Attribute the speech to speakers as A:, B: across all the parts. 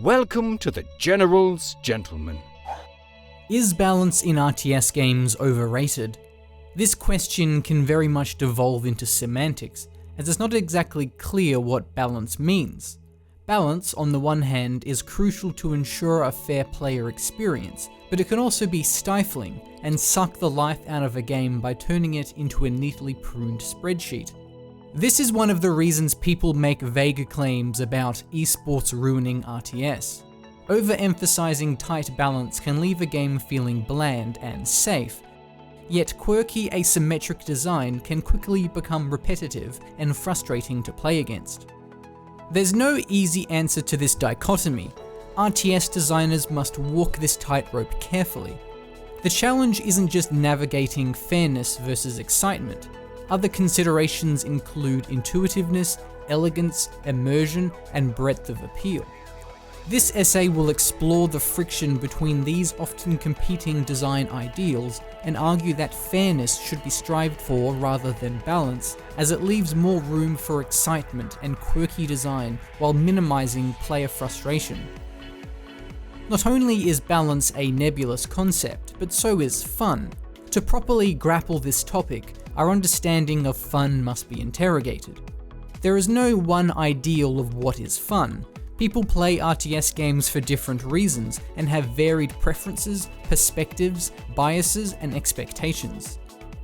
A: Welcome to the General's Gentleman.
B: Is balance in RTS games overrated? This question can very much devolve into semantics, as it's not exactly clear what balance means. Balance, on the one hand, is crucial to ensure a fair player experience, but it can also be stifling and suck the life out of a game by turning it into a neatly pruned spreadsheet. This is one of the reasons people make vague claims about esports ruining RTS. Overemphasizing tight balance can leave a game feeling bland and safe, yet quirky asymmetric design can quickly become repetitive and frustrating to play against. There's no easy answer to this dichotomy. RTS designers must walk this tightrope carefully. The challenge isn't just navigating fairness versus excitement. Other considerations include intuitiveness, elegance, immersion, and breadth of appeal. This essay will explore the friction between these often competing design ideals and argue that fairness should be strived for rather than balance, as it leaves more room for excitement and quirky design while minimizing player frustration. Not only is balance a nebulous concept, but so is fun. To properly grapple this topic, our understanding of fun must be interrogated. There is no one ideal of what is fun. People play RTS games for different reasons and have varied preferences, perspectives, biases, and expectations.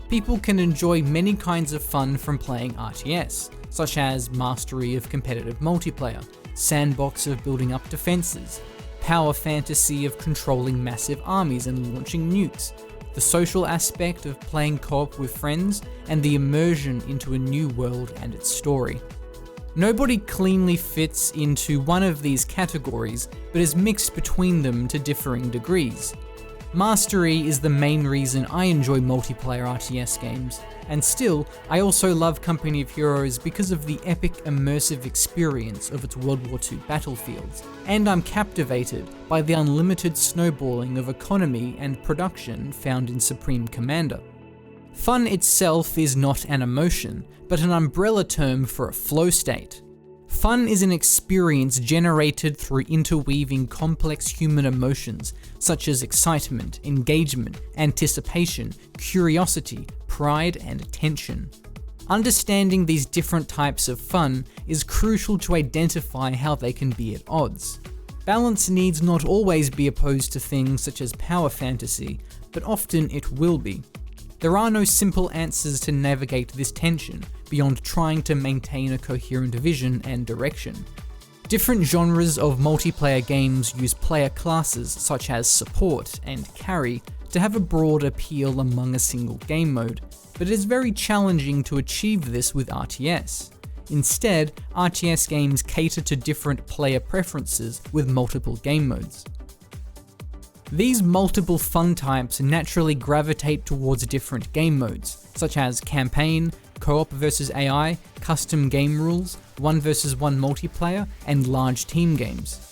B: People can enjoy many kinds of fun from playing RTS, such as mastery of competitive multiplayer, sandbox of building up defenses, power fantasy of controlling massive armies and launching nukes, the social aspect of playing co-op with friends, and the immersion into a new world and its story. Nobody cleanly fits into one of these categories, but is mixed between them to differing degrees. Mastery is the main reason I enjoy multiplayer RTS games, and still, I also love Company of Heroes because of the epic immersive experience of its World War II battlefields, and I'm captivated by the unlimited snowballing of economy and production found in Supreme Commander. Fun itself is not an emotion, but an umbrella term for a flow state. Fun is an experience generated through interweaving complex human emotions such as excitement, engagement, anticipation, curiosity, pride, and tension. Understanding these different types of fun is crucial to identify how they can be at odds. Balance needs not always be opposed to things such as power fantasy, but often it will be. There are no simple answers to navigate this tension beyond trying to maintain a coherent vision and direction. Different genres of multiplayer games use player classes such as support and carry to have a broad appeal among a single game mode, but it is very challenging to achieve this with RTS. Instead, RTS games cater to different player preferences with multiple game modes. These multiple fun types naturally gravitate towards different game modes, such as campaign, co-op versus AI, custom game rules, 1 versus 1 multiplayer, and large team games.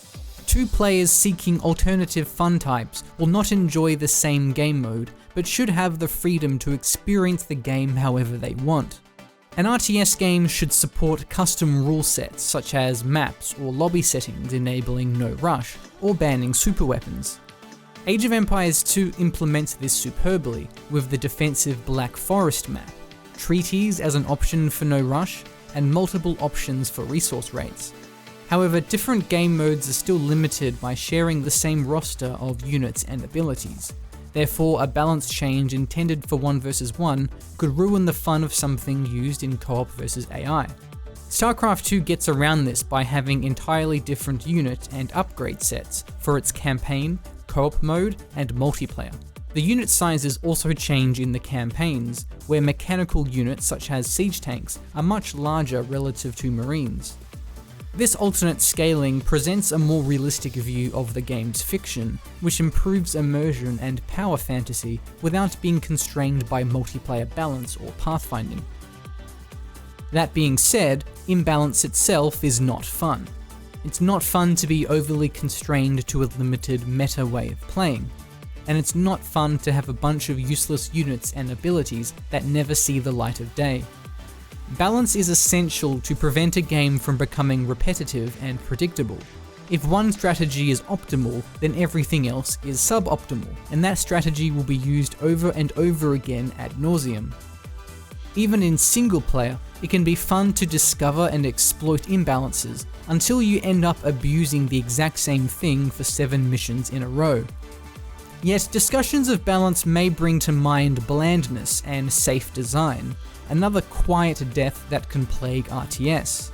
B: Two players seeking alternative fun types will not enjoy the same game mode, but should have the freedom to experience the game however they want. An RTS game should support custom rule sets such as maps or lobby settings enabling no rush, or banning superweapons. Age of Empires 2 implements this superbly with the defensive Black Forest map, treaties as an option for no rush, and multiple options for resource rates. However, different game modes are still limited by sharing the same roster of units and abilities. Therefore, a balance change intended for 1 versus 1 could ruin the fun of something used in co-op versus AI. StarCraft 2 gets around this by having entirely different unit and upgrade sets for its campaign, co-op mode, and multiplayer. The unit sizes also change in the campaigns, where mechanical units such as siege tanks are much larger relative to marines. This alternate scaling presents a more realistic view of the game's fiction, which improves immersion and power fantasy without being constrained by multiplayer balance or pathfinding. That being said, Imbalance itself is not fun. It's not fun to be overly constrained to a limited meta way of playing, and it's not fun to have a bunch of useless units and abilities that never see the light of day. Balance is essential to prevent a game from becoming repetitive and predictable. If one strategy is optimal, then everything else is suboptimal, and that strategy will be used over and over again ad nauseum. Even in single player, it can be fun to discover and exploit imbalances until you end up abusing the exact same thing for 7 missions in a row. Yet discussions of balance may bring to mind blandness and safe design, another quiet death that can plague RTS.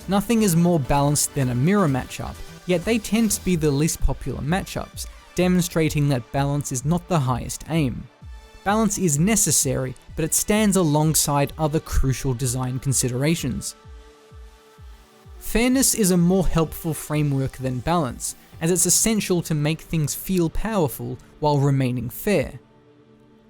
B: Nothing is more balanced than a mirror matchup, yet they tend to be the least popular matchups, demonstrating that balance is not the highest aim. Balance is necessary, but it stands alongside other crucial design considerations. Fairness is a more helpful framework than balance, as it's essential to make things feel powerful while remaining fair.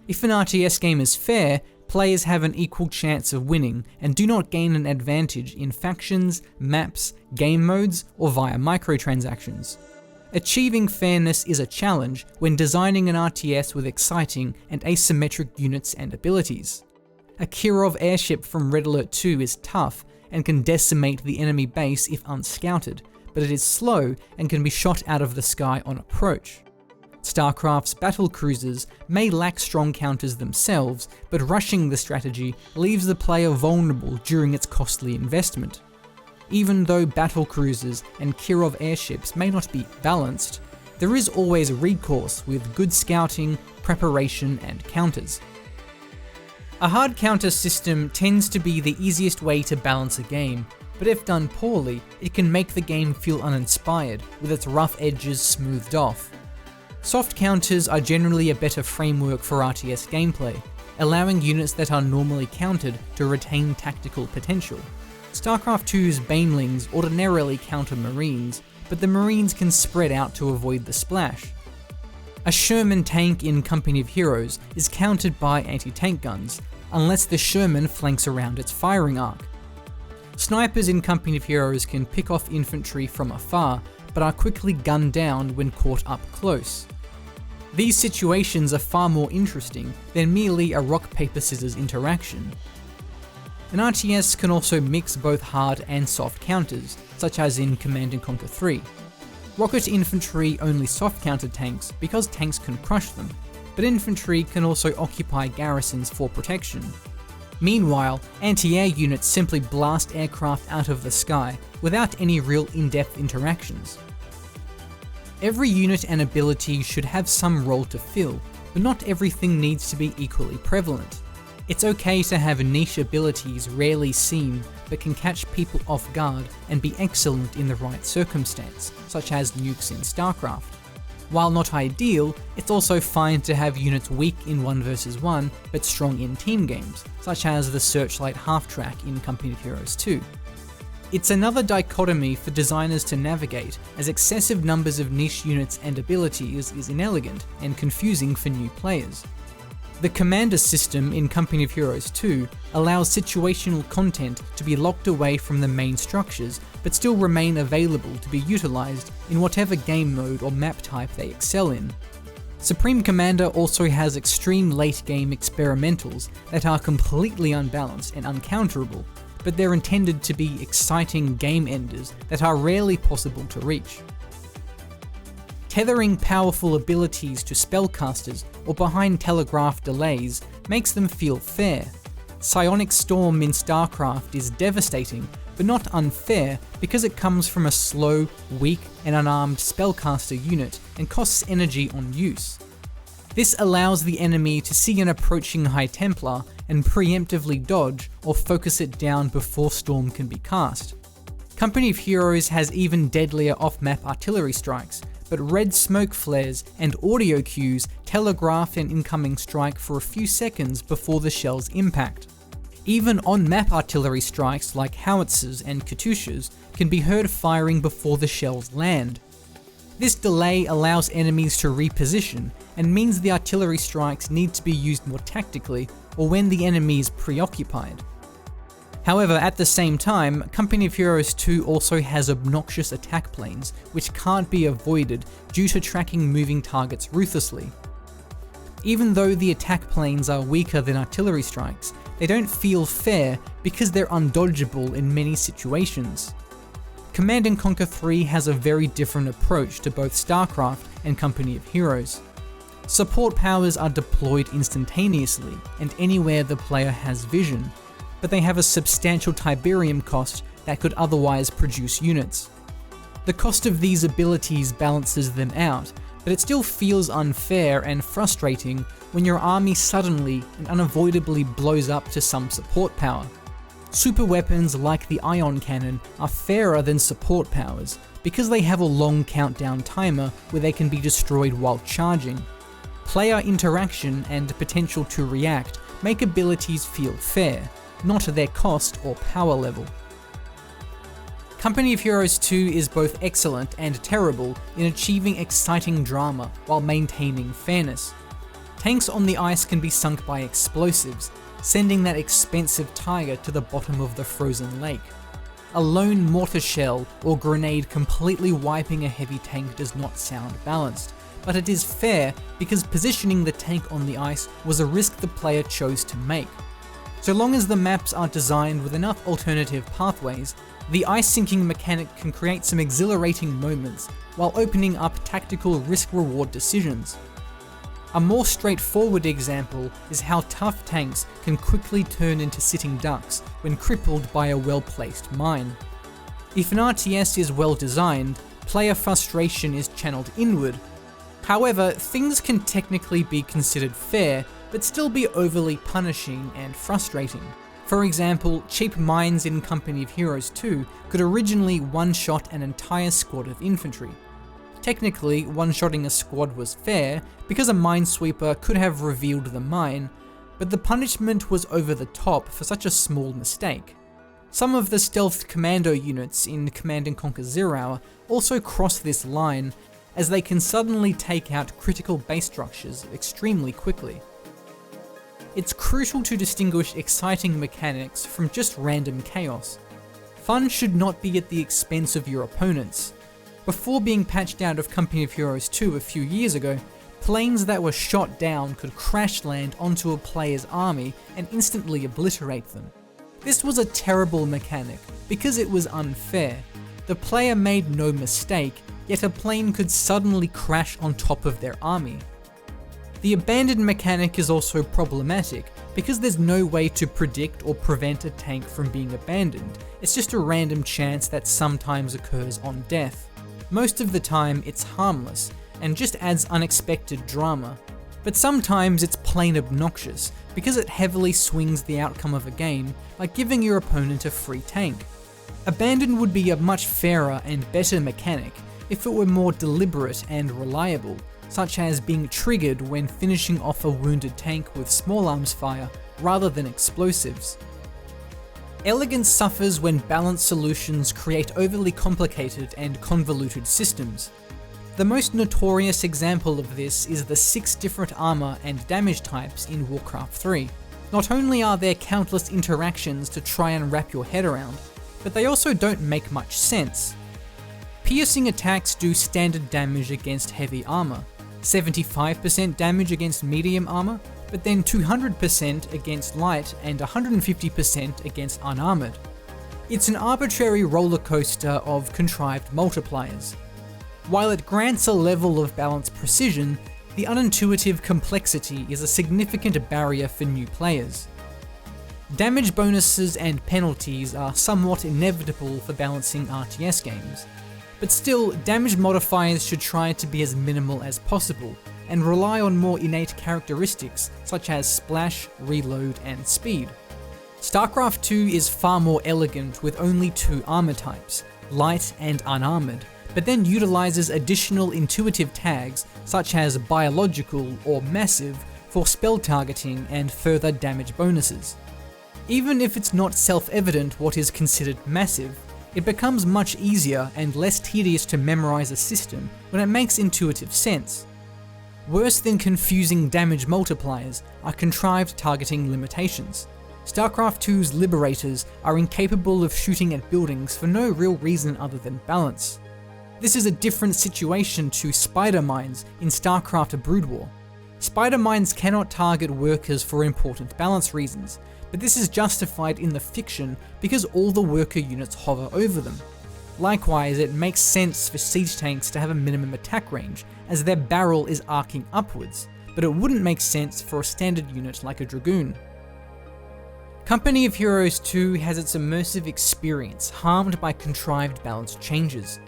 B: If an RTS game is fair, players have an equal chance of winning and do not gain an advantage in factions, maps, game modes, or via microtransactions. Achieving fairness is a challenge when designing an RTS with exciting and asymmetric units and abilities. A Kirov airship from Red Alert 2 is tough and can decimate the enemy base if unscouted, but it is slow and can be shot out of the sky on approach. StarCraft's battle cruisers may lack strong counters themselves, but rushing the strategy leaves the player vulnerable during its costly investment. Even though battle cruisers and Kirov airships may not be balanced, there is always recourse with good scouting, preparation, and counters. A hard counter system tends to be the easiest way to balance a game, but if done poorly, it can make the game feel uninspired, with its rough edges smoothed off. Soft counters are generally a better framework for RTS gameplay, allowing units that are normally countered to retain tactical potential. StarCraft 2's Banelings ordinarily counter Marines, but the Marines can spread out to avoid the splash. A Sherman tank in Company of Heroes is countered by anti-tank guns, unless the Sherman flanks around its firing arc. Snipers in Company of Heroes can pick off infantry from afar, but are quickly gunned down when caught up close. These situations are far more interesting than merely a rock-paper-scissors interaction. An RTS can also mix both hard and soft counters, such as in Command & Conquer 3. Rocket infantry only soft counter tanks because tanks can crush them, but infantry can also occupy garrisons for protection. Meanwhile, anti-air units simply blast aircraft out of the sky without any real in-depth interactions. Every unit and ability should have some role to fill, but not everything needs to be equally prevalent. It's okay to have niche abilities rarely seen but can catch people off guard and be excellent in the right circumstance, such as nukes in StarCraft. While not ideal, it's also fine to have units weak in 1 vs 1 but strong in team games, such as the Searchlight half-track in Company of Heroes 2. It's another dichotomy for designers to navigate, as excessive numbers of niche units and abilities is inelegant and confusing for new players. The Commander system in Company of Heroes 2 allows situational content to be locked away from the main structures, but still remain available to be utilized in whatever game mode or map type they excel in. Supreme Commander also has extreme late-game experimentals that are completely unbalanced and uncounterable, but they're intended to be exciting game enders that are rarely possible to reach. Tethering powerful abilities to spellcasters or behind telegraph delays makes them feel fair. Psionic Storm in StarCraft is devastating, but not unfair because it comes from a slow, weak, and unarmed spellcaster unit and costs energy on use. This allows the enemy to see an approaching High Templar and preemptively dodge or focus it down before Storm can be cast. Company of Heroes has even deadlier off-map artillery strikes, but red smoke flares and audio cues telegraph an incoming strike for a few seconds before the shell's impact. Even on-map artillery strikes like howitzers and Katyushas can be heard firing before the shells land. This delay allows enemies to reposition and means the artillery strikes need to be used more tactically or when the enemy is preoccupied. However, at the same time, Company of Heroes 2 also has obnoxious attack planes, which can't be avoided due to tracking moving targets ruthlessly. Even though the attack planes are weaker than artillery strikes, they don't feel fair because they're undodgeable in many situations. Command & Conquer 3 has a very different approach to both StarCraft and Company of Heroes. Support powers are deployed instantaneously and anywhere the player has vision, but they have a substantial Tiberium cost that could otherwise produce units. The cost of these abilities balances them out, but it still feels unfair and frustrating when your army suddenly and unavoidably blows up to some support power. Super weapons like the ion cannon are fairer than support powers because they have a long countdown timer where they can be destroyed while charging. Player interaction and potential to react make abilities feel fair, not their cost or power level. Company of Heroes 2 is both excellent and terrible in achieving exciting drama while maintaining fairness. Tanks on the ice can be sunk by explosives, sending that expensive tiger to the bottom of the frozen lake. A lone mortar shell or grenade completely wiping a heavy tank does not sound balanced, but it is fair because positioning the tank on the ice was a risk the player chose to make. So long as the maps are designed with enough alternative pathways, the ice sinking mechanic can create some exhilarating moments while opening up tactical risk-reward decisions. A more straightforward example is how tough tanks can quickly turn into sitting ducks when crippled by a well-placed mine. If an RTS is well designed, player frustration is channeled inward. However, things can technically be considered fair, but still be overly punishing and frustrating. For example, cheap mines in Company of Heroes 2 could originally one-shot an entire squad of infantry. Technically, one-shotting a squad was fair because a minesweeper could have revealed the mine, but the punishment was over the top for such a small mistake. Some of the stealth commando units in Command & Conquer 0 also cross this line, as they can suddenly take out critical base structures extremely quickly. It's crucial to distinguish exciting mechanics from just random chaos. Fun should not be at the expense of your opponents. Before being patched out of Company of Heroes 2 a few years ago, planes that were shot down could crash land onto a player's army and instantly obliterate them. This was a terrible mechanic because it was unfair. The player made no mistake, yet a plane could suddenly crash on top of their army. The abandoned mechanic is also problematic because there's no way to predict or prevent a tank from being abandoned. It's just a random chance that sometimes occurs on death. Most of the time it's harmless and just adds unexpected drama, but sometimes it's plain obnoxious because it heavily swings the outcome of a game, like giving your opponent a free tank. Abandon would be a much fairer and better mechanic if it were more deliberate and reliable, such as being triggered when finishing off a wounded tank with small arms fire rather than explosives. Elegance suffers when balanced solutions create overly complicated and convoluted systems. The most notorious example of this is the 6 different armor and damage types in Warcraft 3. Not only are there countless interactions to try and wrap your head around, but they also don't make much sense. Piercing attacks do standard damage against heavy armor, 75% damage against medium armor, but then 200% against light and 150% against unarmored. It's an arbitrary roller coaster of contrived multipliers. While it grants a level of balanced precision, the unintuitive complexity is a significant barrier for new players. Damage bonuses and penalties are somewhat inevitable for balancing RTS games, but still, damage modifiers should try to be as minimal as possible, and rely on more innate characteristics such as splash, reload, and speed. StarCraft 2 is far more elegant with only 2 armor types, light and unarmored, but then utilizes additional intuitive tags such as biological or massive for spell targeting and further damage bonuses. Even if it's not self-evident what is considered massive, it becomes much easier and less tedious to memorize a system when it makes intuitive sense. Worse than confusing damage multipliers are contrived targeting limitations. StarCraft 2's Liberators are incapable of shooting at buildings for no real reason other than balance. This is a different situation to spider mines in StarCraft Brood War. Spider mines cannot target workers for important balance reasons, but this is justified in the fiction because all the worker units hover over them. Likewise, it makes sense for siege tanks to have a minimum attack range, as their barrel is arcing upwards, but it wouldn't make sense for a standard unit like a Dragoon. Company of Heroes 2 has its immersive experience harmed by contrived balance changes.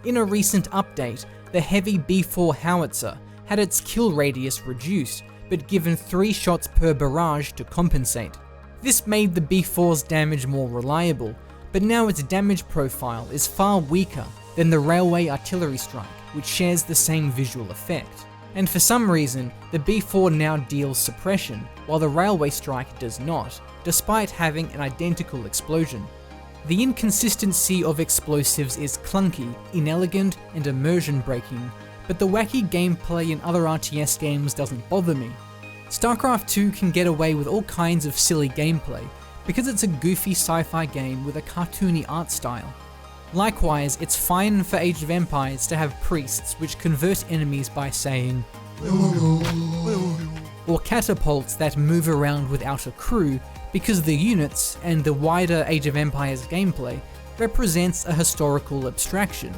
B: In a recent update, the heavy B4 howitzer had its kill radius reduced, but given 3 shots per barrage to compensate. This made the B4's damage more reliable, but now its damage profile is far weaker than the railway artillery strike, which shares the same visual effect. And for some reason, the B4 now deals suppression, while the railway strike does not, despite having an identical explosion. The inconsistency of explosives is clunky, inelegant, and immersion breaking, but the wacky gameplay in other RTS games doesn't bother me. StarCraft 2 can get away with all kinds of silly gameplay, because it's a goofy sci-fi game with a cartoony art style. Likewise, it's fine for Age of Empires to have priests which convert enemies by saying or catapults that move around without a crew, because the units and the wider Age of Empires gameplay represents a historical abstraction.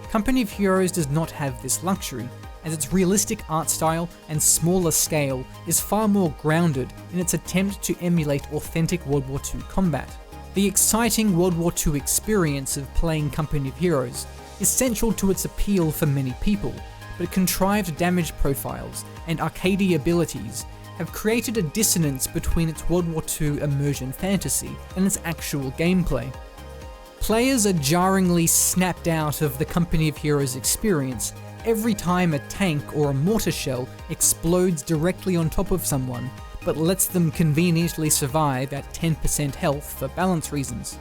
B: Company of Heroes does not have this luxury, as its realistic art style and smaller scale is far more grounded in its attempt to emulate authentic World War II combat. The exciting World War II experience of playing Company of Heroes is central to its appeal for many people, but contrived damage profiles and arcadey abilities have created a dissonance between its World War II immersion fantasy and its actual gameplay. Players are jarringly snapped out of the Company of Heroes experience every time a tank or a mortar shell explodes directly on top of someone, but lets them conveniently survive at 10% health for balance reasons.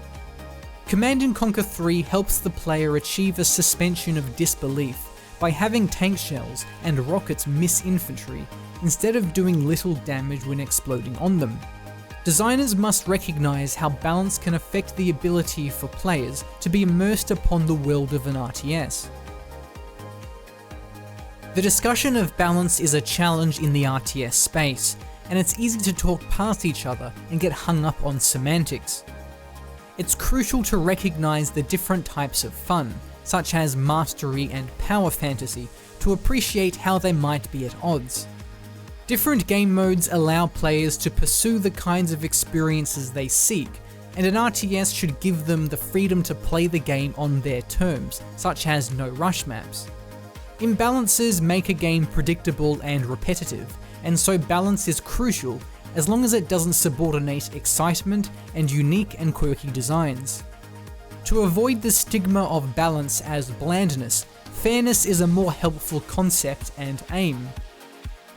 B: Command & Conquer 3 helps the player achieve a suspension of disbelief by having tank shells and rockets miss infantry, instead of doing little damage when exploding on them. Designers must recognize how balance can affect the ability for players to be immersed upon the world of an RTS. The discussion of balance is a challenge in the RTS space, and it's easy to talk past each other and get hung up on semantics. It's crucial to recognize the different types of fun, such as mastery and power fantasy, to appreciate how they might be at odds. Different game modes allow players to pursue the kinds of experiences they seek, and an RTS should give them the freedom to play the game on their terms, such as no rush maps. Imbalances make a game predictable and repetitive, and so balance is crucial as long as it doesn't subordinate excitement and unique and quirky designs. To avoid the stigma of balance as blandness, fairness is a more helpful concept and aim.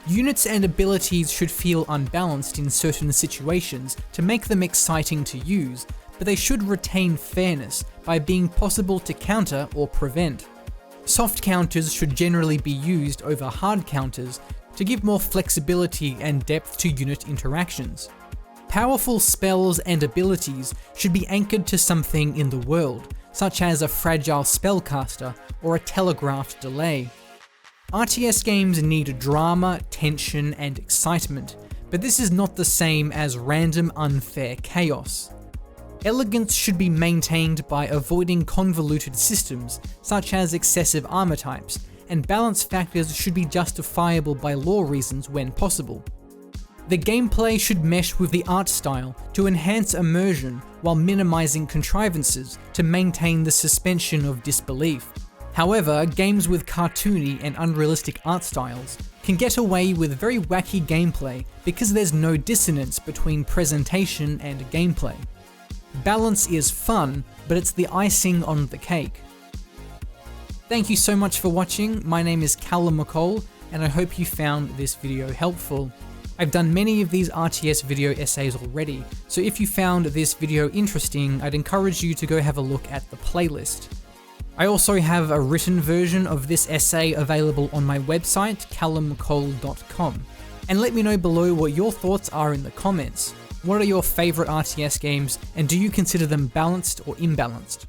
B: Units and abilities should feel unbalanced in certain situations to make them exciting to use, but they should retain fairness by being possible to counter or prevent. Soft counters should generally be used over hard counters to give more flexibility and depth to unit interactions. Powerful spells and abilities should be anchored to something in the world, such as a fragile spellcaster or a telegraphed delay. RTS games need drama, tension, and excitement, but this is not the same as random unfair chaos. Elegance should be maintained by avoiding convoluted systems, such as excessive armor types, and balance factors should be justifiable by lore reasons when possible. The gameplay should mesh with the art style to enhance immersion while minimizing contrivances to maintain the suspension of disbelief. However, games with cartoony and unrealistic art styles can get away with very wacky gameplay because there's no dissonance between presentation and gameplay. Balance is fun, but it's the icing on the cake. Thank you so much for watching. My name is Callum McCall, and I hope you found this video helpful. I've done many of these RTS video essays already, so if you found this video interesting, I'd encourage you to go have a look at the playlist. I also have a written version of this essay available on my website, callummccole.com. And let me know below what your thoughts are in the comments. What are your favorite RTS games, and do you consider them balanced or imbalanced?